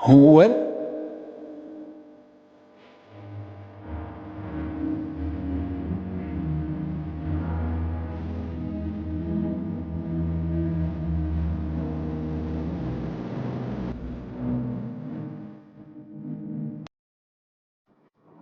هو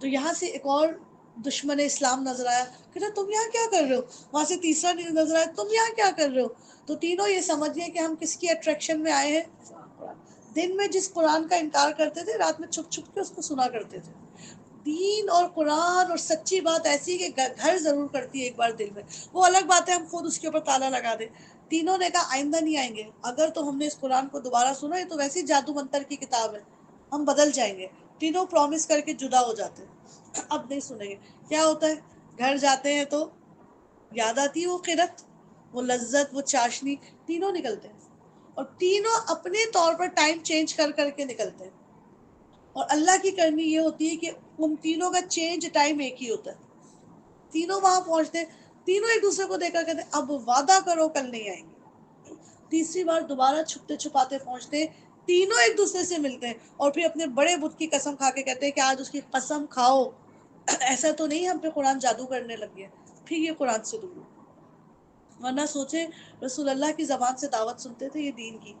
تو یہاں سے ایک اور دشمن اسلام نظر آیا, کہتا تم یہاں کیا کر رہے ہو. وہاں سے تیسرا نظر آیا, تم یہاں کیا کر رہے ہو. تو تینوں یہ سمجھ گئے کہ ہم کس کی اٹریکشن میں آئے ہیں. دن میں جس قرآن کا انکار کرتے تھے, رات میں چھپ چھپ کے اس کو سنا کرتے تھے. دین اور قرآن اور سچی بات ایسی کہ گھر ضرور کرتی ہے ایک بار دل میں. وہ الگ بات ہے ہم خود اس کے اوپر تالا لگا دیں. تینوں نے کہا آئندہ نہیں آئیں گے. اگر تو ہم نے اس قرآن کو دوبارہ سنا, یہ تو ویسے جادو منتر کی کتاب ہے, ہم بدل جائیں گے. تینوں پرومس کر کے جدا ہو جاتے ہیں, اب نہیں سنیں گے. کیا ہوتا ہے, گھر جاتے ہیں تو یاد آتی ہے وہ قرت, وہ لذت, وہ چاشنی, تینوں نکلتے ہیں. اور تینوں اپنے طور پر ٹائم چینج کر کر کے نکلتے ہیں. اور اللہ کی کرنی یہ ہوتی ہے کہ ان تینوں کا چینج ٹائم ایک ہی ہوتا ہے. تینوں وہاں پہنچتے ہیں, تینوں ایک دوسرے کو دیکھ کر کہتے ہیں اب وعدہ کرو کل نہیں آئیں گے. تیسری بار دوبارہ چھپتے چھپاتے پہنچتے ہیں, تینوں ایک دوسرے سے ملتے ہیں اور پھر اپنے بڑے بت کی قسم کھا کے کہتے ہیں کہ آج اس کی قسم کھاؤ, ایسا تو نہیں ہم پہ قرآن جادو کرنے لگ گیا, پھر یہ قرآن سے دور. ورنہ سوچے رسول اللہ کی زبان سے دعوت سنتے تھے یہ دین کی,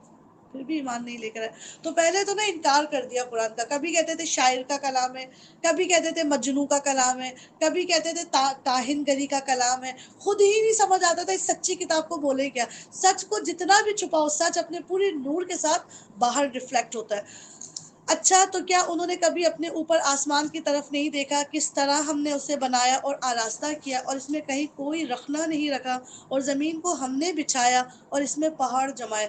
پھر بھی ایمان نہیں لے کر آئے. تو پہلے تو نا انکار کر دیا قرآن کا. کبھی کہتے تھے شاعر کا کلام ہے, کبھی کہتے تھے مجنوں کا کلام ہے, کبھی کہتے تھے کاہن گری کا کلام ہے. خود ہی نہیں سمجھ آتا تھا اس سچی کتاب کو بولے کیا. سچ کو جتنا بھی چھپاؤ, سچ اپنے پورے نور کے ساتھ باہر ریفلیکٹ ہوتا ہے. اچھا تو کیا انہوں نے کبھی اپنے اوپر آسمان کی طرف نہیں دیکھا, کس طرح ہم نے اسے بنایا اور آراستہ کیا, اور اس میں کہیں کوئی رخنہ نہیں رکھا, اور زمین کو ہم نے بچھایا اور اس میں پہاڑ جمائے.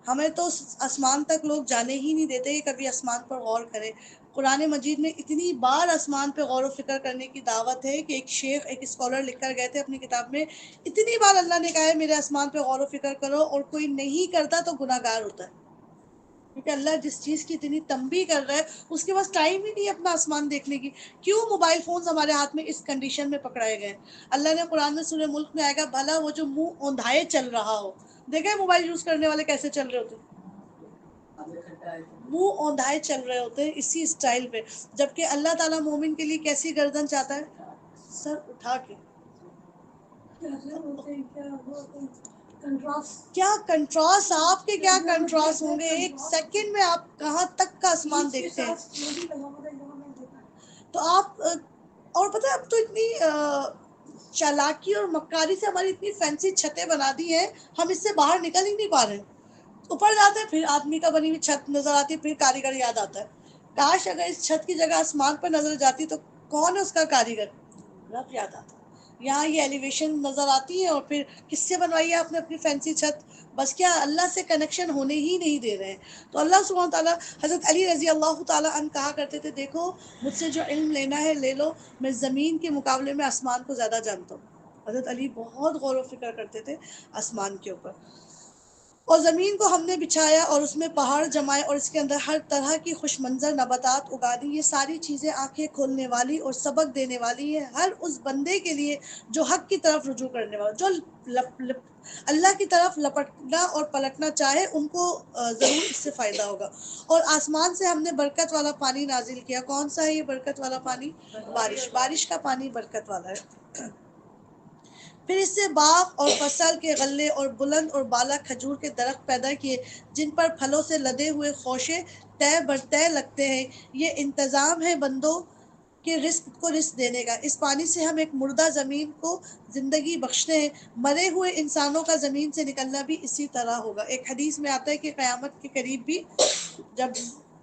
ہمیں تو آسمان تک لوگ جانے ہی نہیں دیتے کہ کبھی آسمان پر غور کریں. قرآن مجید میں اتنی بار آسمان پہ غور و فکر کرنے کی دعوت ہے کہ ایک شیخ, ایک اسکالر لکھ کر گئے تھے اپنی کتاب میں, اتنی بار اللہ نے کہا ہے میرے آسمان پہ غور و فکر کرو, اور کوئی نہیں کرتا تو گناہ گار ہوتا ہے. کیونکہ اللہ جس چیز کی اتنی تنبیہ کر رہا ہے اس کے پاس ٹائم ہی نہیں ہے اپنا آسمان دیکھنے کی. کیوں موبائل فونز ہمارے ہاتھ میں اس کنڈیشن میں پکڑائے گئے. اللہ نے قرآن میں سورہ ملک میں آئے گا, بھلا وہ جو منہ اوندھائے چل رہا ہو. دیکھیں موبائل یوز کرنے والے کیسے چل رہے ہوتے ہیں, منہ اوندھائے چل رہے ہوتے ہیں اسی اسٹائل پہ. جبکہ اللہ تعالیٰ مومن کے لیے کیسی گردن چاہتا ہے, سر اٹھا کے. کیا کنٹراسٹ, آپ کے کیا کنٹراسٹ ہوں گے, ایک سیکنڈ میں آپ کہاں تک کا آسمان دیکھتے ہیں. تو آپ, اور پتہ ہے اب تو اتنی چالاکی اور مکاری سے ہماری اتنی فینسی چھتیں بنا دی ہیں, ہم اس سے باہر نکل ہی نہیں پا رہے. اوپر جاتے ہیں پھر آدمی کا بنی ہوئی چھت نظر آتی ہے, پھر کاریگر یاد آتا ہے. کاش اگر اس چھت کی جگہ آسمان پر نظر جاتی تو کون ہے اس کا کاریگر, رب یاد آتا. یہاں یہ ایلیویشن نظر آتی ہے, اور پھر کس سے بنوائی ہے آپ نے اپنی فینسی چھت, بس کیا اللہ سے کنیکشن ہونے ہی نہیں دے رہے ہیں. تو اللہ سبحانہ تعالیٰ, حضرت علی رضی اللہ تعالیٰ عنہ کہا کرتے تھے دیکھو مجھ سے جو علم لینا ہے لے لو, میں زمین کے مقابلے میں آسمان کو زیادہ جانتا ہوں. حضرت علی بہت غور و فکر کرتے تھے آسمان کے اوپر. اور زمین کو ہم نے بچھایا اور اس میں پہاڑ جمائے, اور اس کے اندر ہر طرح کی خوش منظر نباتات اگا دی. یہ ساری چیزیں آنکھیں کھولنے والی اور سبق دینے والی ہیں ہر اس بندے کے لیے جو حق کی طرف رجوع کرنے والا, جو اللہ کی طرف لپٹنا اور پلٹنا چاہے, ان کو ضرور اس سے فائدہ ہوگا. اور آسمان سے ہم نے برکت والا پانی نازل کیا. کون سا ہے یہ برکت والا پانی, بارش. بارش کا پانی برکت والا ہے. پھر اس سے باغ اور فصل کے غلے اور بلند اور بالا کھجور کے درخت پیدا کیے, جن پر پھلوں سے لدے ہوئے خوشے طے بر طے لگتے ہیں. یہ انتظام ہے بندوں کے رزق کو رزق دینے کا. اس پانی سے ہم ایک مردہ زمین کو زندگی بخشتے ہیں. مرے ہوئے انسانوں کا زمین سے نکلنا بھی اسی طرح ہوگا. ایک حدیث میں آتا ہے کہ قیامت کے قریب بھی جب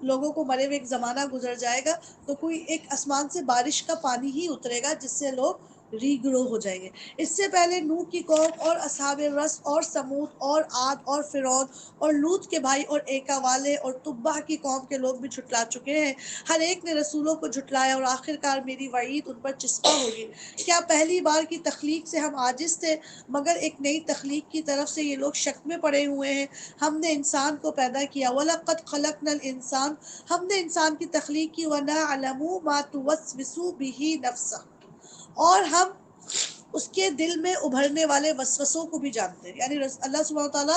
لوگوں کو مرے ہوئے ایک زمانہ گزر جائے گا تو کوئی ایک آسمان سے بارش کا پانی ہی اترے گا جس سے لوگ ری گرو ہو جائیں گے. اس سے پہلے نوح کی قوم اور اصحاب رس اور سمود اور عاد اور فرعون اور لوط کے بھائی اور ایکا والے اور تبع کی قوم کے لوگ بھی جھٹلا چکے ہیں. ہر ایک نے رسولوں کو جھٹلایا, اور آخرکار میری وعید ان پر چسپاں ہوگی. کیا پہلی بار کی تخلیق سے ہم عاجز تھے, مگر ایک نئی تخلیق کی طرف سے یہ لوگ شک میں پڑے ہوئے ہیں. ہم نے انسان کو پیدا کیا, وَلَقَدْ خَلَقْنَا الْإِنسَانَ, ہم نے انسان کی تخلیق کی, وَنَعْلَمُ مَا تُوَسْوِسُ بِهِ نَفْسُهُ, اور ہم اس کے دل میں ابھرنے والے وسوسوں کو بھی جانتے ہیں. یعنی اللہ سبحانہ تعالیٰ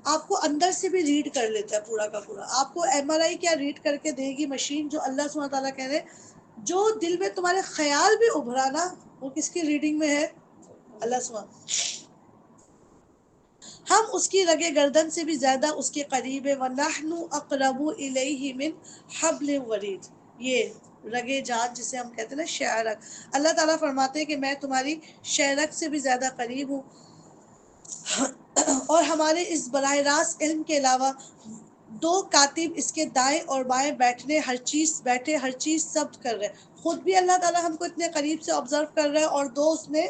آپ کو اندر سے بھی ریڈ کر لیتا ہے پورا کا پورا. آپ کو ایم آر آئی کیا ریڈ کر کے دے گی مشین, جو اللہ سبحانہ تعالیٰ کہہ رہے جو دل میں تمہارے خیال بھی ابھرا نا, وہ کس کی ریڈنگ میں ہے, اللہ سبحانہ. ہم اس کی رگ گردن سے بھی زیادہ اس کے قریب ہے، وَنَحْنُ أَقْرَبُ إِلَيْهِ مِنْ حَبْلٍ وَرِيدٍ، یہ رگ جات جسے ہم کہتے ہیں نا شعرک، اللہ تعالیٰ فرماتے ہیں کہ میں تمہاری شعرک سے بھی زیادہ قریب ہوں، اور ہمارے اس براہ راست علم کے علاوہ دو کاتب اس کے دائیں اور بائیں بیٹھے ہر چیز ضبط کر رہے ہیں، خود بھی اللہ تعالیٰ ہم کو اتنے قریب سے آبزرو کر رہا ہے اور دو اس نے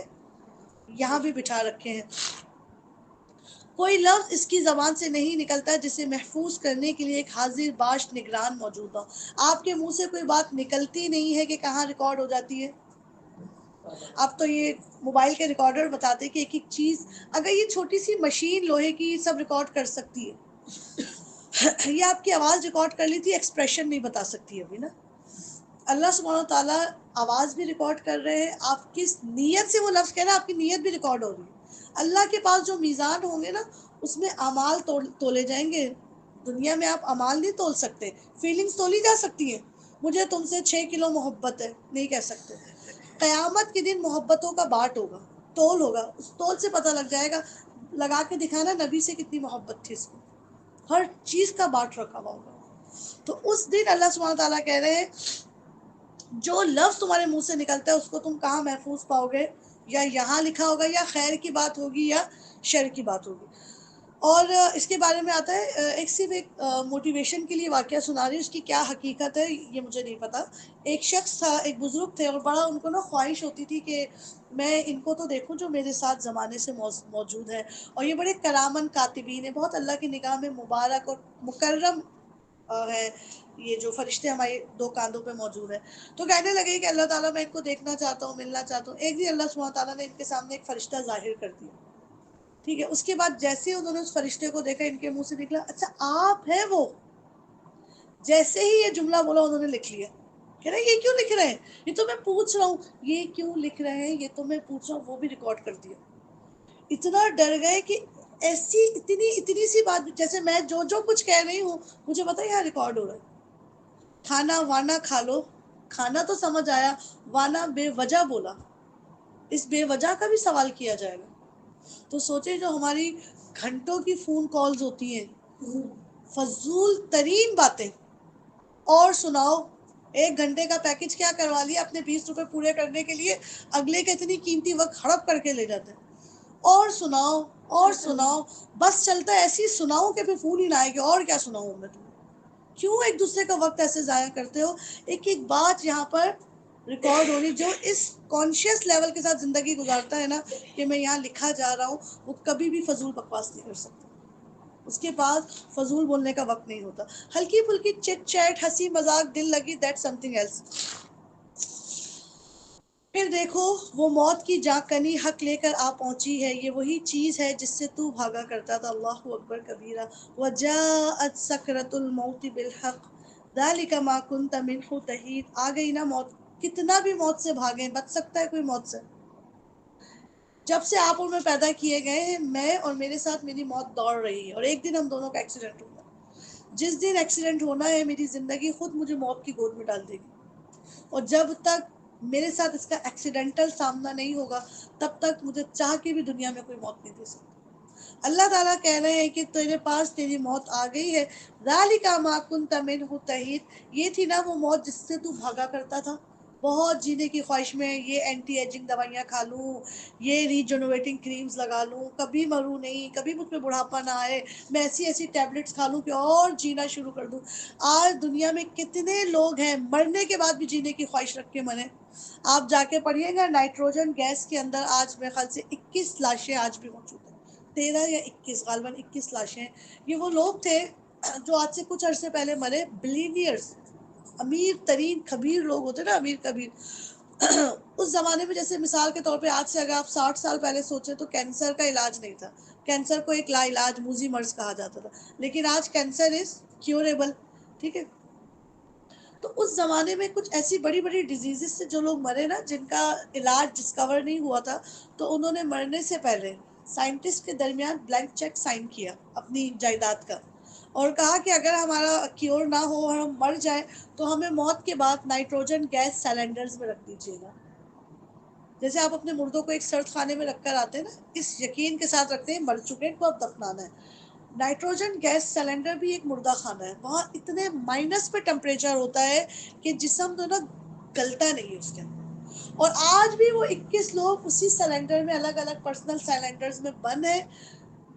یہاں بھی بٹھا رکھے ہیں۔ کوئی لفظ اس کی زبان سے نہیں نکلتا جسے محفوظ کرنے کے لیے ایک حاضر باش نگران موجود ہو۔ آپ کے منہ سے کوئی بات نکلتی نہیں ہے کہ کہاں ریکارڈ ہو جاتی ہے۔ اب تو یہ موبائل کے ریکارڈر بتاتے ہیں کہ ایک ایک چیز، اگر یہ چھوٹی سی مشین لوہے کی سب ریکارڈ کر سکتی ہے، یہ آپ کی آواز ریکارڈ کر لی تھی، ایکسپریشن نہیں بتا سکتی ابھی نا۔ اللہ سبحانہ تعالیٰ آواز بھی ریکارڈ کر رہے ہیں، آپ کس نیت سے وہ لفظ کہہ رہے ہیں آپ کی نیت بھی ریکارڈ ہو رہی ہے۔ اللہ کے پاس جو میزان ہوں گے نا اس میں اعمال تولے جائیں گے۔ دنیا میں آپ اعمال نہیں تول سکتے، فیلنگز تولی جا سکتی ہیں، مجھے تم سے 6 کلو محبت ہے، نہیں کہہ سکتے۔ قیامت کے دن محبتوں کا باٹ ہوگا، تول ہوگا، اس تول سے پتہ لگ جائے گا، لگا کے دکھانا نبی سے کتنی محبت تھی اس کو، ہر چیز کا باٹ رکھا ہوا ہوگا۔ تو اس دن اللہ سبحانہ تعالیٰ کہہ رہے ہیں جو لفظ تمہارے منہ سے نکلتا ہے اس کو تم کہاں محفوظ پاؤ گے، یا یہاں لکھا ہوگا یا خیر کی بات ہوگی یا شر کی بات ہوگی۔ اور اس کے بارے میں آتا ہے صرف ایک موٹیویشن کے لیے واقعہ سنا رہی، اس کی کیا حقیقت ہے یہ مجھے نہیں پتا۔ ایک شخص تھا، ایک بزرگ تھے، اور بڑا ان کو نا خواہش ہوتی تھی کہ میں ان کو تو دیکھوں جو میرے ساتھ زمانے سے موجود ہے، اور یہ بڑے کرامن کاتبین ہیں، بہت اللہ کی نگاہ میں مبارک اور مکرم ہے، یہ جو فرشتے ہمارے دو کاندھوں پہ موجود ہیں۔ تو کہنے لگے کہ اللہ تعالیٰ میں ان کو دیکھنا چاہتا ہوں، ملنا چاہتا ہوں۔ ایک دن اللہ سبحانہ تعالیٰ نے ان کے سامنے ایک فرشتہ ظاہر کر دیا، ٹھیک ہے۔ اس کے بعد جیسے انہوں نے اس فرشتے کو دیکھا، ان کے منہ سے نکلا اچھا آپ ہیں وہ۔ جیسے ہی یہ جملہ بولا انہوں نے لکھ لیا، کہہ رہے یہ کیوں لکھ رہے ہیں، یہ تو میں پوچھ رہا ہوں، یہ کیوں لکھ رہے ہیں، یہ تو میں پوچھ رہا ہوں، وہ بھی ریکارڈ کر دیا۔ اتنا ڈر گئے کہ ایسی اتنی سی بات، جیسے میں جو کچھ کہہ رہی ہوں مجھے پتا ہے یہاں ریکارڈ ہو رہا ہے۔ کھانا وانا کھا لو، کھانا تو سمجھ آیا، وانا بے وجہ بولا، اس بے وجہ کا بھی سوال کیا جائے گا۔ تو سوچے جو ہماری گھنٹوں کی فون کالز ہوتی ہیں، فضول ترین باتیں، اور سناؤ 1 گھنٹے کا پیکج کیا کروا لیا اپنے 20 روپے پورے کرنے کے لیے، اگلے کا اتنی قیمتی وقت ہڑپ کر کے لے جاتے ہیں، اور سناؤ اور سناؤ، بس چلتا ہے ایسی سناؤ کہ پھر فون ہی نہ آئے کہ اور کیا سناؤں میں تمہیں۔ کیوں ایک دوسرے کا وقت ایسے ضائع کرتے ہو؟ ایک ایک بات یہاں پر ریکارڈ ہونی، جو اس کانشیس لیول کے ساتھ زندگی گزارتا ہے نا کہ میں یہاں لکھا جا رہا ہوں، وہ کبھی بھی فضول بکواس نہیں کر سکتا، اس کے پاس فضول بولنے کا وقت نہیں ہوتا۔ ہلکی پھلکی چٹ چیٹ، ہنسی مذاق، دل لگی، دیٹ سم تھنگ ایلس۔ پھر دیکھو وہ موت کی جانکنی حق لے کر آ پہنچی ہے، یہ وہی چیز ہے جس سے تو بھاگا کرتا تھا۔ اللہ اکبر کبیرہ، وجاءت سکرۃ الموت بالحق ذلک ما کنت منہ تحید۔ آ گئی نا موت، کتنا بھی موت سے بھاگیں، بچ سکتا ہے کوئی موت سے؟ جب سے آپ اور میں پیدا کیے گئے ہیں، میں اور میرے ساتھ میری موت دوڑ رہی ہے، اور ایک دن ہم دونوں کا ایکسیڈنٹ ہوگا۔ جس دن ایکسیڈنٹ ہونا ہے میری زندگی خود مجھے موت کی گود میں ڈال دے گی، اور جب تک میرے ساتھ اس کا ایکسیڈنٹل سامنا نہیں ہوگا تب تک مجھے چاہ کے بھی دنیا میں کوئی موت نہیں دے سکتی۔ اللہ تعالیٰ کہہ رہے ہیں کہ تیرے پاس تیری موت آ گئی ہے، ذالک ما کنت منہ تحید، یہ تھی نا وہ موت جس سے تو بھاگا کرتا تھا، بہت جینے کی خواہش میں، یہ اینٹی ایجنگ دوائیاں کھا لوں، یہ ریجنویٹنگ کریمز لگا لوں، کبھی مروں نہیں، کبھی مجھ پہ بڑھاپا نہ آئے، میں ایسی ٹیبلٹس کھا لوں کہ اور جینا شروع کر دوں۔ آج دنیا میں کتنے لوگ ہیں مرنے کے بعد بھی جینے کی خواہش رکھ کے مرے؟ آپ جا کے پڑھیے گا نائٹروجن گیس کے اندر آج میرے خیال سے 21 لاشیں آج بھی موجود ہیں، 13 یا 21، غالباً 21 لاشیں۔ یہ وہ لوگ تھے جو آج سے کچھ عرصے پہلے مرے، بلیونیئرز، امیر ترین خبیر لوگ ہوتے نا، امیر کبیر۔ اس زمانے میں جیسے مثال کے طور پہ آج سے اگر آپ 60 سال پہلے سوچیں تو کینسر کا علاج نہیں تھا، کینسر کو ایک لا علاج موذی مرض کہا جاتا تھا، لیکن آج کینسر از کیوریبل، ٹھیک ہے۔ تو اس زمانے میں کچھ ایسی بڑی بڑی ڈیزیزز سے جو لوگ مرے نا، جن کا علاج ڈسکور نہیں ہوا تھا، تو انہوں نے مرنے سے پہلے سائنٹسٹ کے درمیان بلینک چیک سائن کیا اپنی جائیداد کا، اور کہا کہ اگر ہمارا کیور نہ ہو اور ہم مر جائیں تو ہمیں موت کے بعد نائٹروجن گیس سلنڈرز میں رکھ دیجیے گا۔ جیسے آپ اپنے مردوں کو ایک سرد خانے میں رکھ کر آتے ہیں نا، اس یقین کے ساتھ رکھتے ہیں مر چکے ہیں، ان کو اب دفنانا ہے۔ نائٹروجن گیس سلنڈر بھی ایک مردہ خانہ ہے، وہاں اتنے مائنس پہ ٹمپریچر ہوتا ہے کہ جسم تو نا گلتا نہیں ہے اس کے اندر، اور آج بھی وہ 21 لوگ اسی سلنڈر میں الگ الگ پرسنل سلنڈرز میں بند ہیں۔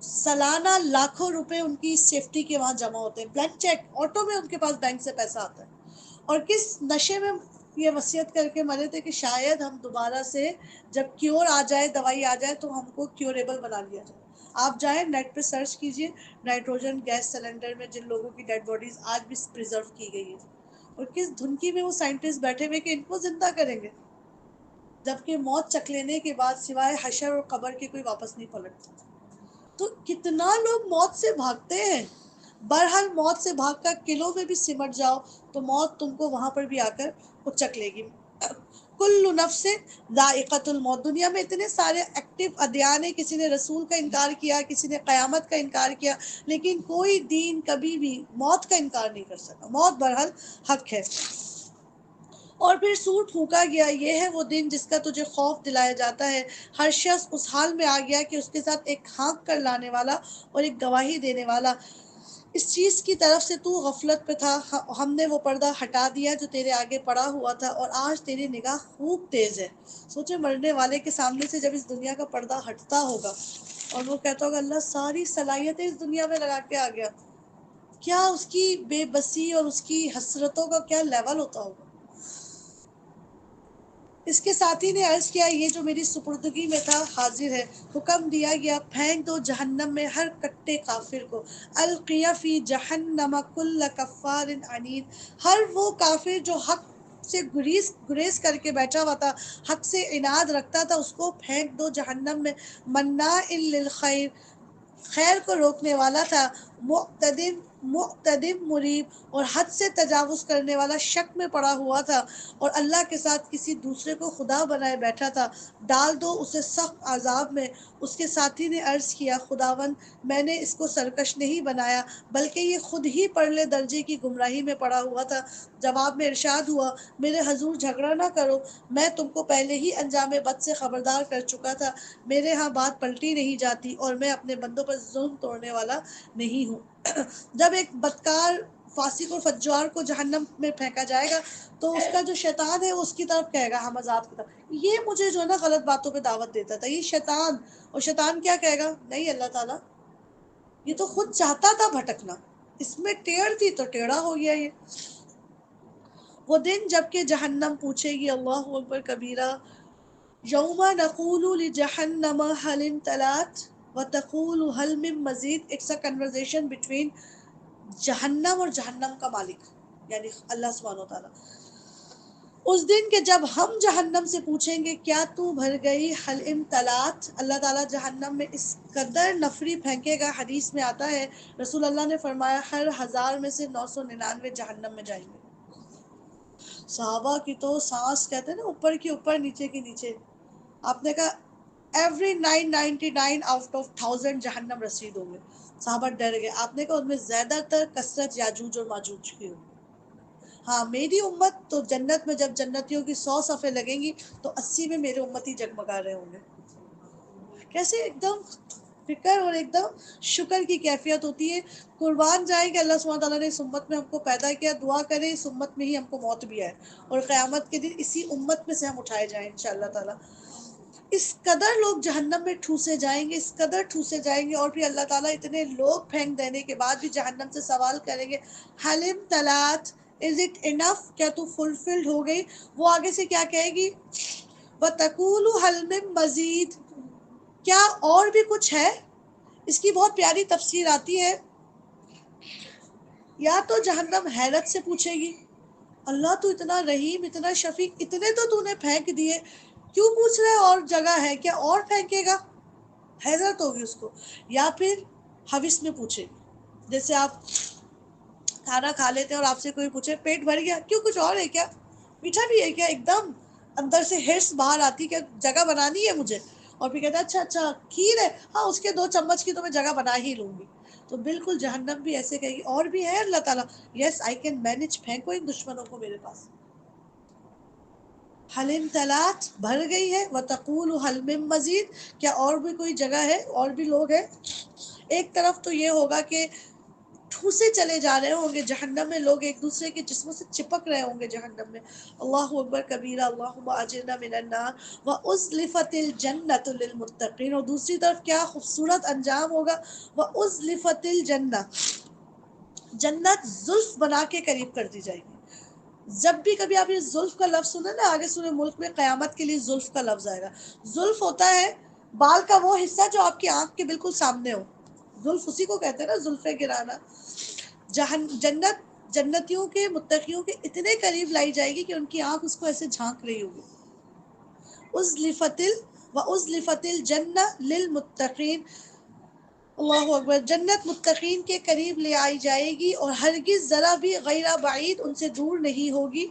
سالانہ لاکھوں روپے ان کی سیفٹی کے وہاں جمع ہوتے ہیں، بلینک چیک آٹو میں ان کے پاس بینک سے پیسہ آتا ہے، اور کس نشے میں یہ وصیت کر کے مرے تھے کہ شاید ہم دوبارہ سے جب کیور آ جائے، دوائی آ جائے تو ہم کو کیوریبل بنا لیا جائے۔ آپ جائیں نیٹ پہ سرچ کیجئے، نائٹروجن گیس سلنڈر میں جن لوگوں کی ڈیڈ باڈیز آج بھی پریزرو کی گئی ہے، اور کس دھنکی میں وہ سائنٹسٹ بیٹھے ہوئے کہ ان کو زندہ کریں گے، جبکہ موت چکھ لینے کے بعد سوائے حشر اور قبر کے کوئی واپس نہیں پلٹتا۔ تو کتنا لوگ موت سے بھاگتے ہیں۔ بہرحال موت سے بھاگ کر قلعوں میں بھی سمٹ جاؤ تو موت تم کو وہاں پر بھی آ کر اچک لے گی۔ کل نفس ذائقۃ الموت۔ دنیا میں اتنے سارے ایکٹیو ادیان ہیں، کسی نے رسول کا انکار کیا، کسی نے قیامت کا انکار کیا، لیکن کوئی دین کبھی بھی موت کا انکار نہیں کر سکا۔ موت بہرحال حق ہے۔ اور پھر سور پھونکا گیا، یہ ہے وہ دن جس کا تجھے خوف دلایا جاتا ہے۔ ہر شخص اس حال میں آ گیا کہ اس کے ساتھ ایک ہانک کر لانے والا اور ایک گواہی دینے والا۔ اس چیز کی طرف سے تو غفلت پہ تھا، ہم نے وہ پردہ ہٹا دیا جو تیرے آگے پڑا ہوا تھا، اور آج تیری نگاہ خوب تیز ہے۔ سوچے مرنے والے کے سامنے سے جب اس دنیا کا پردہ ہٹتا ہوگا اور وہ کہتا ہوگا اللہ ساری صلاحیتیں اس دنیا میں لگا کے آ گیا، کیا اس کی بے بسی اور اس کی حسرتوں کا کیا لیول ہوتا ہوگا۔ اس کے ساتھی نے عرض کیا یہ جو میری سپردگی میں تھا حاضر ہے۔ حکم دیا گیا پھینک دو جہنم میں ہر کٹے کافر کو۔ القی فی جہنم کل کفار عنید۔ ہر وہ کافر جو حق سے گریز کر کے بیٹھا ہوا تھا، حق سے عناد رکھتا تھا، اس کو پھینک دو جہنم میں۔ مناع للخیر، خیر کو روکنے والا تھا، معتدم مریب، اور حد سے تجاوز کرنے والا، شک میں پڑا ہوا تھا، اور اللہ کے ساتھ کسی دوسرے کو خدا بنائے بیٹھا تھا۔ ڈال دو اسے سخت عذاب میں۔ اس کے ساتھی نے عرض کیا خداوند میں نے اس کو سرکش نہیں بنایا بلکہ یہ خود ہی پرلے درجے کی گمراہی میں پڑا ہوا تھا۔ جواب میں ارشاد ہوا میرے حضور جھگڑا نہ کرو، میں تم کو پہلے ہی انجام بد سے خبردار کر چکا تھا۔ میرے ہاں بات پلٹی نہیں جاتی اور میں اپنے بندوں پر ظلم توڑنے والا نہیں ہوں۔ جب ایک بدکار فاسق اور فجار کو جہنم میں پھینکا جائے گا تو اس کا جو شیطان ہے وہ اس کی طرف کہے گا ہمزاد کی طرف، یہ مجھے جو ہے نا غلط باتوں پہ دعوت دیتا تھا، یہ شیطان۔ اور شیطان کیا کہے گا نہیں اللہ تعالیٰ یہ تو خود چاہتا تھا بھٹکنا، اس میں ٹیڑھ تھی تو ٹیڑھا ہو گیا یہ۔ وہ دن جب کہ جہنم پوچھے گی اللہ اکبر کبیرہ، یوم نقول لجہنم هل امتلأت وتقول هل من مزید۔ اٹس a conversation between جہنم اور جہنم کا مالک یعنی اللہ سبحانہ وتعالی۔ اس دن کہ جب ہم جہنم سے پوچھیں گے کیا تو بھر گئی، حل امتلات، اللہ تعالیٰ جہنم میں اس قدر نفری پھینکے گا۔ حدیث میں آتا ہے رسول اللہ نے فرمایا ہر 1000 میں سے 999 جہنم میں جائیں گے۔ صحابہ کی تو سانس کہتے ہیں نا اوپر کی اوپر نیچے کی نیچے، آپ نے کہا ایوری 999 آؤٹ آف 1000 جہنم رسید ہوں گے۔ صحابہ ڈر گئے، آپ نے کہا ان میں زیادہ تر کثرت یاجوج اور ماجوج کی ہوگی۔ ہاں میری امت تو جنت میں جب جنتیوں کی 100 صفیں لگیں گی تو 80 میں میرے امتی جگمگا رہے ہوں گے۔ کیسے ایک دم فکر اور ایک دم شکر کی کیفیت ہوتی ہے۔ قربان جائیں کہ اللہ سبحانہ تعالیٰ نے اس امت میں ہم کو پیدا کیا، دعا کریں اس امت میں ہی ہم کو موت بھی آئے اور قیامت کے دن اسی امت میں سے ہم اٹھائے جائیں انشاءاللہ تعالیٰ۔ اس قدر لوگ جہنم میں ٹھوسے جائیں گے، اس قدر ٹھوسے جائیں گے، اور پھر اللہ تعالیٰ اتنے لوگ پھینک دینے کے بعد بھی جہنم سے سوال کریں گے حلم تلات، از اٹ انف، کیا تو فلفلڈ ہو گئی؟ وہ آگے سے کیا کہے گی وَتَقُولُ هَلْ مِن مَزِید، کیا اور بھی کچھ ہے؟ اس کی بہت پیاری تفسیر آتی ہے، یا تو جہنم حیرت سے پوچھے گی اللہ تو اتنا رحیم اتنا شفیق، اتنے تو نے پھینک دیے، کیوں پوچھ رہے اور جگہ ہے کیا اور پھینکے گا؟ حیرت ہوگی اس کو۔ یا پھر حوث میں پوچھے گی، جیسے آپ کھانا کھا لیتے ہیں اور آپ سے کوئی پوچھے پیٹ بھر گیا، کیوں کچھ اور ہے کیا، میٹھا بھی ہے کیا، ایک دم اندر سے ہرس باہر آتی کہ جگہ بنانی ہے مجھے، اور پھر کہتا ہے اچھا اچھا کھیر ہے، ہاں اس کے 2 چمچ کی تو میں جگہ بنا ہی لوں گی۔ تو بالکل جہنم بھی ایسے کہے گی اور بھی ہے اللہ تعالیٰ، یس آئی کین مینج، پھینکو ان دشمنوں کو میرے پاس۔ حلم تلات بھر گئی ہے، وتقول حل من مزید، کیا اور بھی کوئی جگہ ہے، اور بھی لوگ ہیں. ایک طرف تو یہ ہوگا کہ ٹھوسے چلے جا رہے ہوں گے جہنم میں، لوگ ایک دوسرے کے جسموں سے چپک رہے ہوں گے جہنم میں. اللہ اکبر کبیرہ، اللہم اجرنا من النار وازلفت الجنۃ للمتقین. اور دوسری طرف کیا خوبصورت انجام ہوگا، وازلفت الجنہ، جنت زلف بنا کے قریب کر دی جائے گی. جب بھی کبھی آپ یہ زلف کا لفظ سنیں نا، آگے سورہ ملک میں قیامت کے لیے زلف کا لفظ آئے گا. زلف ہوتا ہے بال کا وہ حصہ جو آپ کی آنکھ کے بالکل سامنے ہو. زلف اسی کو کہتے ہیں نا، زلف گرانا. جنت جنتیوں کے، متقیوں کے اتنے قریب لائی جائے گی کہ ان کی آنکھ اس کو ایسے جھانک رہی ہوگی. وَأُزْلِفَتِ الْجَنَّةُ لِلْمُتَّقِينَ. اللہ اکبر. جنت متقین کے قریب لے آئی جائے گی اور ہرگز ذرا بھی غیر بعید ان سے دور نہیں ہوگی.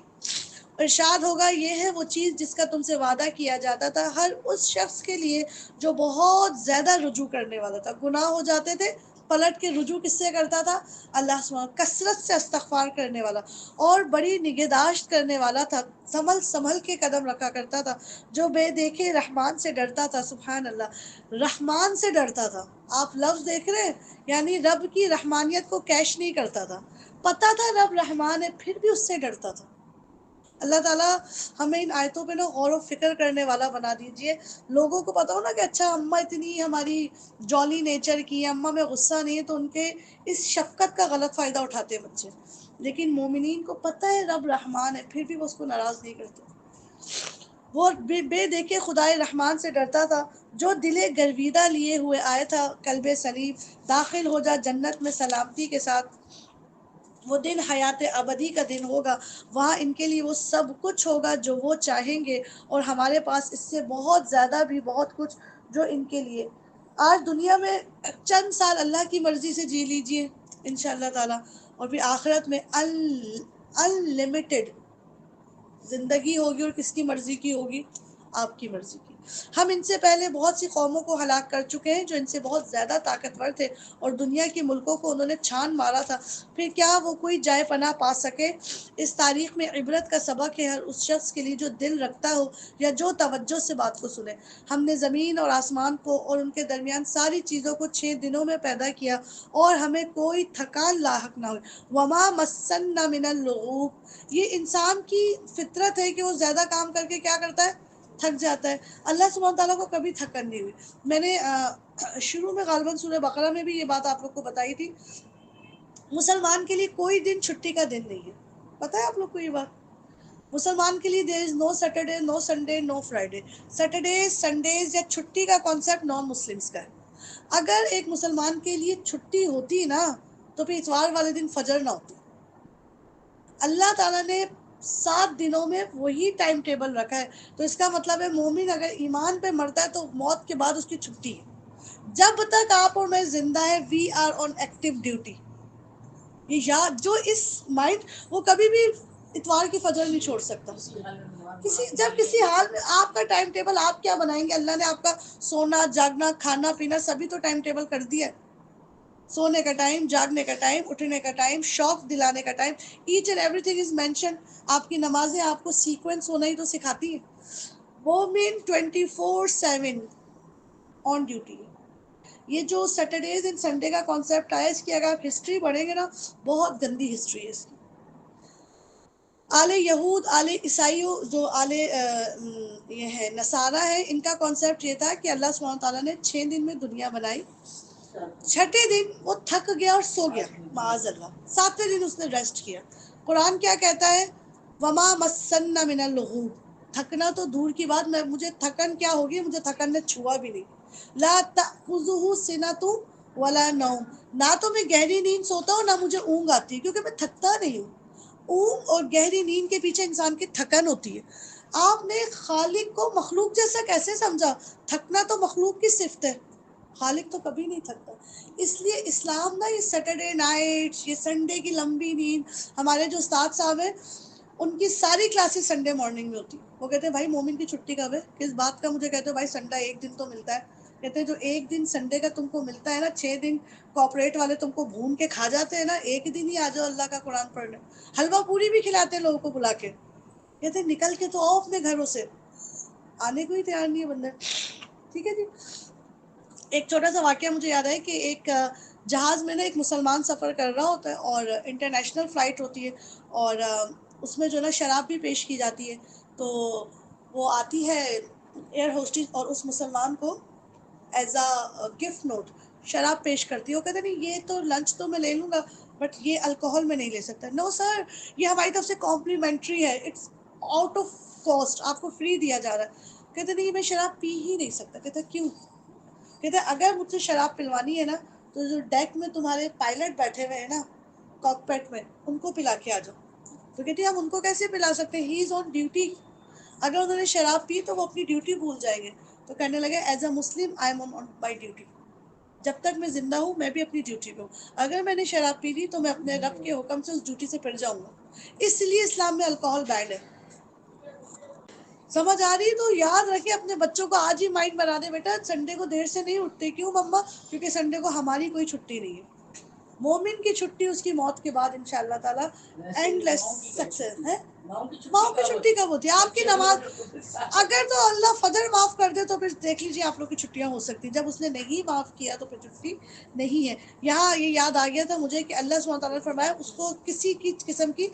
ارشاد ہوگا، یہ ہے وہ چیز جس کا تم سے وعدہ کیا جاتا تھا ہر اس شخص کے لیے جو بہت زیادہ رجوع کرنے والا تھا. گناہ ہو جاتے تھے، پلٹ کے رجوع کس سے کرتا تھا؟ اللہ سبحانہ. کثرت سے استغفار کرنے والا اور بڑی نگہداشت کرنے والا تھا. سنبھل سنبھل کے قدم رکھا کرتا تھا. جو بے دیکھے رحمان سے ڈرتا تھا. سبحان اللہ، رحمان سے ڈرتا تھا. آپ لفظ دیکھ رہے ہیں، یعنی رب کی رحمانیت کو کیش نہیں کرتا تھا. پتا تھا رب رحمان ہے، پھر بھی اس سے ڈرتا تھا. اللہ تعالیٰ ہمیں ان آیتوں پہ نا غور و فکر کرنے والا بنا دیجئے. لوگوں کو پتا ہو نا کہ اچھا اماں اتنی ہماری جولی نیچر کی، اماں میں غصہ نہیں ہے، تو ان کے اس شفقت کا غلط فائدہ اٹھاتے ہیں بچے. لیکن مومنین کو پتہ ہے رب رحمان ہے، پھر بھی وہ اس کو ناراض نہیں کرتے. وہ بے دیکھے خدائے رحمان سے ڈرتا تھا جو دل گرویدہ لیے ہوئے آیا تھا قلب سلیم. داخل ہو جا جنت میں سلامتی کے ساتھ. وہ دن حیات ابدی کا دن ہوگا. وہاں ان کے لیے وہ سب کچھ ہوگا جو وہ چاہیں گے، اور ہمارے پاس اس سے بہت زیادہ بھی بہت کچھ جو ان کے لیے. آج دنیا میں چند سال اللہ کی مرضی سے جی لیجئے انشاءاللہ تعالی، اور پھر آخرت میں انلمیٹڈ زندگی ہوگی. اور کس کی مرضی کی ہوگی؟ آپ کی مرضی کی. ہم ان سے پہلے بہت سی قوموں کو ہلاک کر چکے ہیں جو ان سے بہت زیادہ طاقتور تھے، اور دنیا کے ملکوں کو انہوں نے چھان مارا تھا. پھر کیا وہ کوئی جائے پناہ پا سکے؟ اس تاریخ میں عبرت کا سبق ہے ہر اس شخص کے لیے جو دل رکھتا ہو یا جو توجہ سے بات کو سنے. ہم نے زمین اور آسمان کو اور ان کے درمیان ساری چیزوں کو 6 دنوں میں پیدا کیا، اور ہمیں کوئی تھکان لاحق نہ ہوئی. وما مسنا من اللغوب. یہ انسان کی فطرت ہے کہ وہ زیادہ کام کر کے کیا کرتا ہے؟ تھک جاتا ہے. اللہ سبحانہ تعالیٰ کو کبھی تھکن نہیں ہوئی. میں نے شروع میں غالباً سورہ بقرہ میں بھی یہ بات آپ لوگ کو بتائی تھی. مسلمان کے لیے کوئی دن چھٹی کا دن نہیں ہے. پتہ ہے آپ لوگ کو یہ بات؟ مسلمان کے لیے دیر از نو سیٹرڈے، نو سنڈے، نو فرائیڈے. سیٹرڈے سنڈیز یا چھٹی کا کانسیپٹ نان مسلمس کا ہے. اگر ایک مسلمان کے لیے چھٹی ہوتی نا تو پھر اتوار والے دن فجر نہ ہوتی. اللہ تعالیٰ نے 7 دنوں میں وہی ٹائم ٹیبل رکھا ہے. تو اس کا مطلب ہے مومن اگر ایمان پہ مرتا ہے تو موت کے بعد اس کی چھٹی ہے. جب تک آپ اور میں زندہ ہیں، we are on active duty. یہ یاد جو اس مائنڈ، وہ کبھی بھی اتوار کی فجر نہیں چھوڑ سکتا. جب کسی حال میں آپ کا ٹائم ٹیبل آپ کیا بنائیں گے؟ اللہ نے آپ کا سونا، جاگنا، کھانا پینا سبھی تو ٹائم ٹیبل کر دیا ہے. سونے کا ٹائم، جاگنے کا ٹائم، اٹھنے کا ٹائم، شوق دلانے کا time, each and everything is mention. آپ کی نمازیں آپ کو سیکوینس ہونا ہی تو سکھاتی ہیں. مومن 24/7 آن ڈیوٹی. یہ جو سیٹرڈیز اینڈ سنڈے کا کانسیپٹ آیا، اس کی اگر آپ ہسٹری پڑھیں گے نا، بہت گندی ہسٹری ہے اس کی. آل یہود، آل عیسائیوں، جو آل یہ ہے نصارہ ہے، ان کا کانسیپٹ یہ تھا کہ اللہ سبحانہ تعالیٰ نے 6 دن میں دنیا بنائی. 6ٹھے دن وہ تھک گیا اور سو گیا معاذ اللہ. 7ویں دن اس نے ریسٹ کیا. قرآن کیا کہتا ہے؟ وما مسنا من اللغوب. تھکنا تو دور کی بات، مجھے تھکن کیا ہوگی؟ مجھے تھکن نے چھوا بھی نہیں. لا تأخذہ سنۃ ولا نوم. نہ تو میں گہری نیند سوتا ہوں، نہ مجھے اونگ آتی ہے، کیونکہ میں تھکتا نہیں ہوں. اونگ اور گہری نیند کے پیچھے انسان کی تھکن ہوتی ہے. آپ نے خالق کو مخلوق جیسا کیسے سمجھا؟ تھکنا تو مخلوق کی صفت ہے، خالق تو کبھی نہیں تھکتا. اس لیے اسلام نا یہ سیٹرڈے نائٹ، یہ سنڈے کی لمبی نیند، ہمارے جو استاد صاحب ہیں ان کی ساری کلاسز سنڈے مارننگ میں ہوتی. وہ کہتے ہیں بھائی مومن کی چھٹی کب ہے؟ کس بات کا مجھے کہتے ہو بھائی؟ سنڈے ایک دن تو ملتا ہے. کہتے ہیں جو ایک دن سنڈے کا تم کو ملتا ہے نا، 6 دن کارپوریٹ والے تم کو بھون کے کھا جاتے ہیں نا، ایک دن ہی آ جاؤ اللہ کا قرآن پڑھنے. حلوہ پوری بھی کھلاتے ہیں لوگوں کو بلا کے. کہتے نکل کے تو آؤ اپنے گھروں سے، آنے کو ہی تیار نہیں ہے بندر. ٹھیک ہے جی. ایک چھوٹا سا واقعہ مجھے یاد ہے کہ ایک جہاز میں نا ایک مسلمان سفر کر رہا ہوتا ہے اور انٹرنیشنل فلائٹ ہوتی ہے اور اس میں جو نا شراب بھی پیش کی جاتی ہے. تو وہ آتی ہے ایئر ہوسٹس اور اس مسلمان کو ایز اے گفٹ نوٹ شراب پیش کرتی ہے. وہ کہتے نہیں یہ تو لنچ تو میں لے لوں گا بٹ یہ الکوہل میں نہیں لے سکتا. نو سر، یہ ہماری طرف سے کمپلیمنٹری ہے، اٹس آؤٹ آف کاسٹ، آپ کو فری دیا جا رہا ہے. کہتے نہیں میں شراب پی ہی نہیں سکتا. کہتا کیوں؟ کہتے اگر مجھ سے شراب پلوانی ہے نا تو جو ڈیک میں تمہارے پائلٹ بیٹھے ہوئے ہیں نا کاکپٹ میں، ان کو پلا کے آ جاؤ. تو کہتی ہم ان کو کیسے پلا سکتے ہیں، ہی از آن ڈیوٹی. اگر انہوں نے شراب پی تو وہ اپنی ڈیوٹی بھول جائیں گے. تو کہنے لگے as a Muslim I am on my duty, جب تک میں زندہ ہوں میں بھی اپنی ڈیوٹی پہ ہوں. اگر میں نے شراب پی لی تو میں اپنے رب کے حکم سے اس ڈیوٹی سے پھر جاؤں گا. اس لیے اسلام میں الکوہل بینڈ ہے. سمجھ آ رہی؟ تو یاد رکھے اپنے بچوں کو آج ہی مائنڈ بنا دے بیٹا سنڈے کو دیر سے نہیں اٹھتے. کیوں مما؟ کیونکہ سنڈے کو ہماری کوئی چھٹی نہیں ہے. مومن کی چھٹی اس کی موت کے بعد انشاءاللہ تعالی اینڈ لیس سکسیس ہے. ماؤں کی چھٹی کب ہوتی ہے؟ آپ کی نماز اگر تو اللہ فجر معاف کر دے تو پھر دیکھ لیجیے آپ لوگ کی چھٹیاں ہو سکتی ہیں. جب اس نے نہیں معاف کیا تو پھر چھٹی نہیں ہے. یہاں یہ یاد آ گیا تھا مجھے کہ اللہ سبحانہ تعالیٰ نے فرمایا اس کو کسی کی قسم کی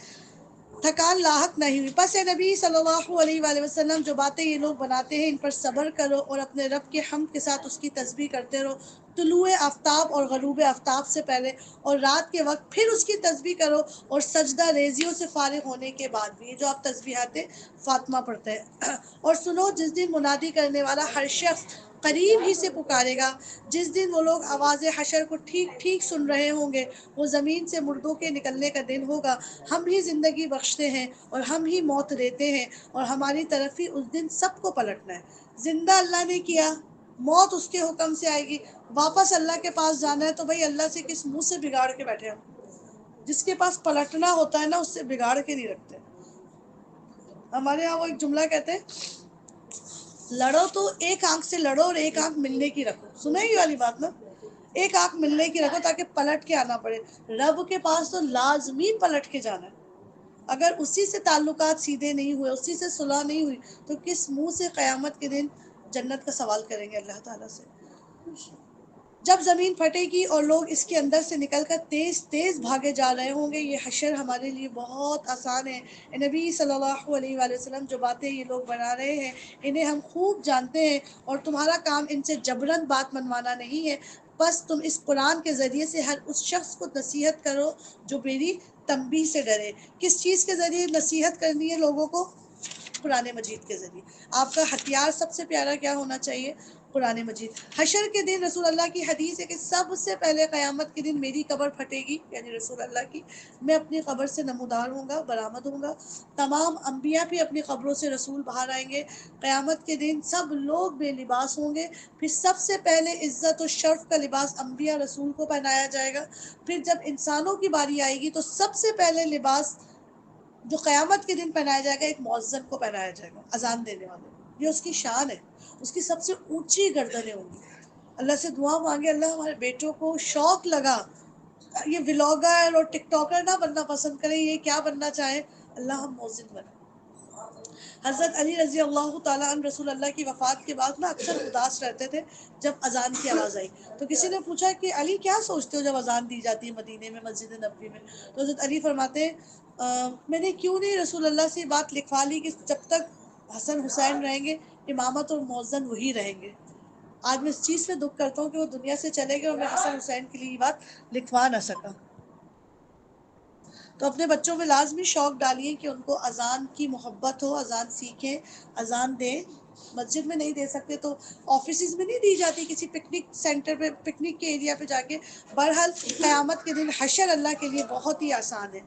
تھکان لاحق نہیں ہوئی. پس اے نبی صلی اللہ علیہ وآلہ وسلم جو باتیں یہ لوگ بناتے ہیں ان پر صبر کرو اور اپنے رب کے حمد کے ساتھ اس کی تسبیح کرتے رہو طلوع آفتاب اور غروب آفتاب سے پہلے اور رات کے وقت. پھر اس کی تسبیح کرو اور سجدہ ریزیوں سے فارغ ہونے کے بعد بھی. یہ جو آپ تسبیحات فاطمہ پڑھتے ہیں. اور سنو جس دن منادی کرنے والا ہر شخص قریب ہی سے پکارے گا، جس دن وہ لوگ آواز حشر کو ٹھیک ٹھیک سن رہے ہوں گے، وہ زمین سے مردوں کے نکلنے کا دن ہوگا. ہم ہی زندگی بخشتے ہیں اور ہم ہی موت دیتے ہیں اور ہماری طرف ہی اس دن سب کو پلٹنا ہے. زندہ اللہ نے کیا، موت اس کے حکم سے آئے گی، واپس اللہ کے پاس جانا ہے. تو بھائی اللہ سے کس منہ سے بگاڑ کے بیٹھے ہم؟ جس کے پاس پلٹنا ہوتا ہے نا اس سے بگاڑ کے نہیں رکھتے. ہمارے یہاں وہ ایک جملہ کہتے ہیں لڑو تو ایک آنکھ سے لڑو اور ایک آنکھ ملنے کی رکھو. سنا یہ والی بات نا؟ ایک آنکھ ملنے کی رکھو تاکہ پلٹ کے آنا پڑے. رب کے پاس تو لازمی پلٹ کے جانا ہے. اگر اسی سے تعلقات سیدھے نہیں ہوئے، اسی سے صلح نہیں ہوئی تو کس منہ سے قیامت کے دن جنت کا سوال کریں گے اللہ تعالیٰ سے؟ جب زمین پھٹے گی اور لوگ اس کے اندر سے نکل کر تیز تیز بھاگے جا رہے ہوں گے. یہ حشر ہمارے لیے بہت آسان ہے. نبی صلی اللہ علیہ وآلہ وسلم جو باتیں یہ لوگ بنا رہے ہیں انہیں ہم خوب جانتے ہیں اور تمہارا کام ان سے جبراً بات منوانا نہیں ہے. بس تم اس قرآن کے ذریعے سے ہر اس شخص کو نصیحت کرو جو میری تنبیہ سے ڈرے. کس چیز کے ذریعے نصیحت کرنی ہے لوگوں کو؟ قرآن مجید کے ذریعے. آپ کا ہتھیار سب سے پیارا کیا ہونا چاہیے؟ قرآن مجید. حشر کے دن رسول اللہ کی حدیث ہے کہ سب سے پہلے قیامت کے دن میری قبر پھٹے گی، یعنی رسول اللہ کی. میں اپنی قبر سے نمودار ہوں گا، برآمد ہوں گا. تمام انبیاء بھی اپنی قبروں سے رسول باہر آئیں گے. قیامت کے دن سب لوگ بے لباس ہوں گے. پھر سب سے پہلے عزت و شرف کا لباس انبیاء رسول کو پہنایا جائے گا. پھر جب انسانوں کی باری آئے گی تو سب سے پہلے لباس جو قیامت کے دن پہنایا جائے گا ایک مؤذن کو پہنایا جائے گا، اذان دینے والے. یہ اس کی شان ہے، اس کی سب سے اونچی گردنیں ہوں گی. اللہ سے دعا مانگے اللہ ہمارے بیٹوں کو شوق لگا یہ ولاگر اور ٹک ٹاکر نہ بننا پسند کرے. یہ کیا بننا چاہے؟ اللہ ہم مؤذن بنیں. حضرت علی رضی اللہ تعالیٰ عنہ رسول اللہ کی وفات کے بعد نا اکثر اداس رہتے تھے جب اذان کی آواز آئی. تو کسی نے پوچھا کہ علی کیا سوچتے ہو جب اذان دی جاتی ہے مدینے میں مسجد نبوی میں؟ تو حضرت علی فرماتے ہیں میں نے کیوں نہیں رسول اللہ سے بات لکھوا لی کہ جب تک حسن حسین رہیں گے امامت اور مؤذن وہی رہیں گے. آج میں اس چیز پہ دکھ کرتا ہوں کہ وہ دنیا سے چلے گئے اور میں حسن حسین کے لیے یہ بات لکھوا نہ سکا. تو اپنے بچوں میں لازمی شوق ڈالیے کہ ان کو اذان کی محبت ہو، اذان سیکھیں، اذان دیں. مسجد میں نہیں دے سکتے تو آفیسز میں نہیں دی جاتی، کسی پکنک سینٹر پہ، پکنک کے ایریا پہ جا کے. بہرحال قیامت کے دن حشر اللہ کے لیے بہت ہی آسان ہے.